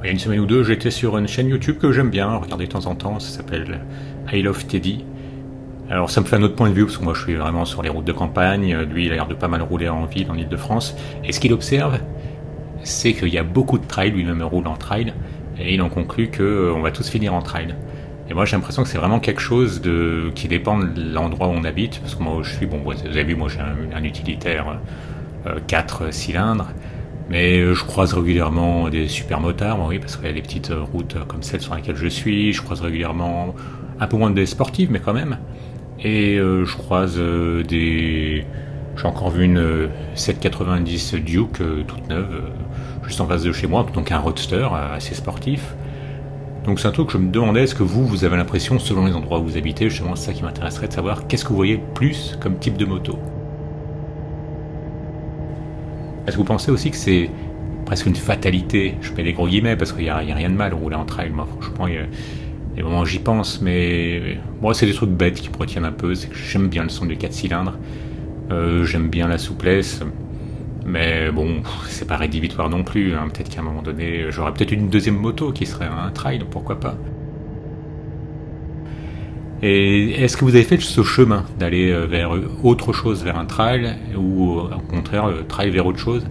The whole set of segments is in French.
Il y a une semaine ou deux, j'étais sur une chaîne YouTube que j'aime bien, regarder de temps en temps, ça s'appelle I Love Teddy. Alors ça me fait un autre point de vue, parce que moi je suis vraiment sur les routes de campagne, lui il a l'air de pas mal rouler en ville, en Ile-de-France, et ce qu'il observe, c'est qu'il y a beaucoup de trails, lui-même roule en trail, et il en conclut qu'on va tous finir en trail. Et moi j'ai l'impression que c'est vraiment quelque chose qui dépend de l'endroit où on habite, parce que moi où je suis, bon vous avez vu, moi j'ai un utilitaire 4 cylindres, mais je croise régulièrement des super motards, oui, parce qu'il y a des petites routes comme celle sur laquelle je suis, je croise régulièrement un peu moins des sportives, mais quand même. Et je croise des... J'ai encore vu une 790 Duke toute neuve, juste en face de chez moi, donc un roadster assez sportif. Donc c'est un truc que je me demandais, est-ce que vous avez l'impression, selon les endroits où vous habitez, justement c'est ça qui m'intéresserait de savoir, qu'est-ce que vous voyez plus comme type de moto? Est-ce que vous pensez aussi que c'est presque une fatalité? Je mets des gros guillemets parce qu'il n'y a rien de mal à rouler en trail, moi franchement il y a des moments où j'y pense, mais moi c'est des trucs bêtes qui me retiennent un peu, c'est que j'aime bien le son du 4 cylindres, j'aime bien la souplesse, mais bon, c'est pas rédhibitoire non plus, hein. Peut-être qu'à un moment donné j'aurais peut-être une deuxième moto qui serait un trail, pourquoi pas. Et est-ce que vous avez fait ce chemin d'aller vers autre chose, vers un trail, ou au contraire, trail vers autre chose?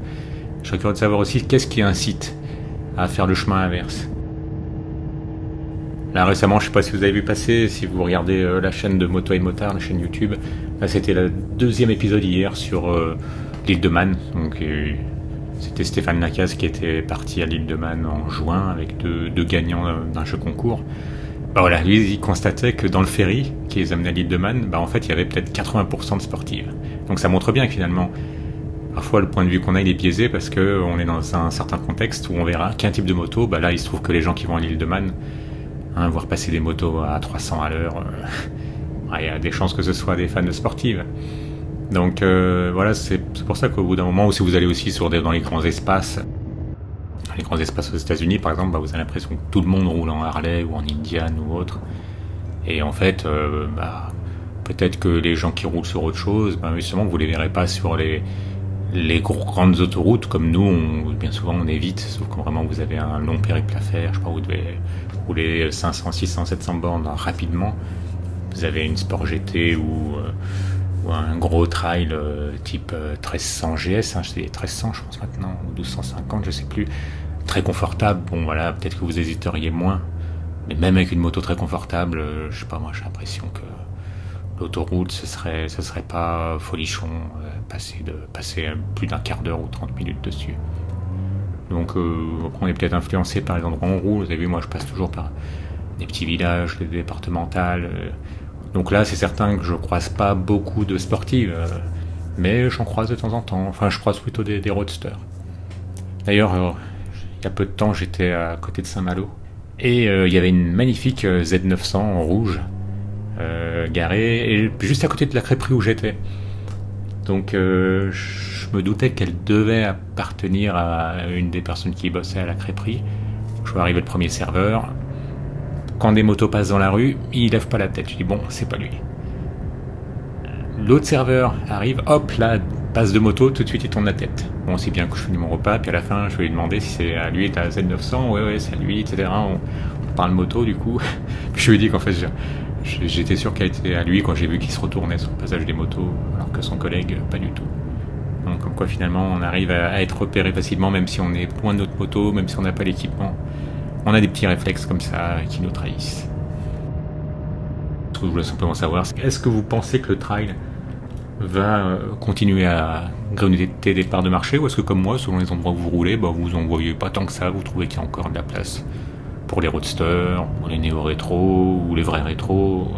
Je serais curieux de savoir aussi qu'est-ce qui incite à faire le chemin inverse. Là récemment, je sais pas si vous avez vu passer, si vous regardez la chaîne de Moto et Motard, la chaîne YouTube, là c'était le deuxième épisode hier sur l'île de Man. Donc c'était Stéphane Lacaze qui était parti à l'île de Man en juin avec deux gagnants d'un jeu concours. Bah voilà, lui il constatait que dans le ferry qui les amenait à l'île de Man, bah en fait il y avait peut-être 80% de sportives. Donc ça montre bien que finalement, parfois le point de vue qu'on a il est biaisé parce qu'on est dans un certain contexte où on verra qu'un type de moto, bah là il se trouve que les gens qui vont à l'île de Man, voir passer des motos à 300 à l'heure, il y a des chances que ce soit des fans de sportives. Donc voilà, c'est pour ça qu'au bout d'un moment, ou si vous allez aussi dans les grands espaces aux États-Unis par exemple, bah, vous avez l'impression que tout le monde roule en Harley ou en Indian ou autre. Et en fait, peut-être que les gens qui roulent sur autre chose, justement, vous les verrez pas sur les grandes autoroutes comme nous, bien souvent on évite, sauf quand vraiment vous avez un long périple à faire, je sais pas, vous devez rouler 500, 600, 700 bornes rapidement. Vous avez une Sport GT ou un gros trail type 1300 GS, c'est 1300 je pense maintenant, ou 1250, je sais plus, très confortable. Bon voilà, peut-être que vous hésiteriez moins, mais même avec une moto très confortable, je sais pas, moi j'ai l'impression que l'autoroute ce serait pas folichon, passer plus d'un quart d'heure ou 30 minutes dessus. Donc on est peut-être influencé par les endroits où on roule. Vous avez vu, moi je passe toujours par des petits villages, des départementales, donc là c'est certain que je croise pas beaucoup de sportives, mais j'en croise de temps en temps, enfin je croise plutôt des roadsters. D'ailleurs il y a peu de temps j'étais à côté de Saint-Malo, et il y avait une magnifique Z900 en rouge garée, et juste à côté de la crêperie où j'étais. Donc je me doutais qu'elle devait appartenir à une des personnes qui bossait à la crêperie. Je vois arriver le premier serveur. Quand des motos passent dans la rue, il lève pas la tête. Je dis bon, c'est pas lui. L'autre serveur arrive, hop, là, passe de moto, tout de suite il tourne la tête. Bon, c'est bien que je finis mon repas, puis à la fin je vais lui demander si c'est à lui, t'as Z900, ouais, c'est à lui, etc. On parle moto du coup. Puis je lui dis qu'en fait j'étais sûr qu'elle était à lui quand j'ai vu qu'il se retournait sur le passage des motos, alors que son collègue, pas du tout. Donc comme quoi finalement on arrive à être repéré facilement, même si on est loin de notre moto, même si on n'a pas l'équipement. On a des petits réflexes comme ça qui nous trahissent. Ce que je voulais simplement savoir, c'est est-ce que vous pensez que le trail va continuer à grignoter des parts de marché, ou est-ce que comme moi, selon les endroits où vous roulez, vous en voyez pas tant que ça, vous trouvez qu'il y a encore de la place pour les roadsters, pour les néo-rétro ou les vrais rétros?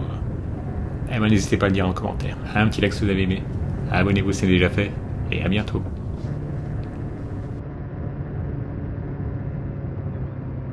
N'hésitez pas à le dire en commentaire. Un petit like si vous avez aimé. Abonnez-vous si c'est déjà fait, et à bientôt.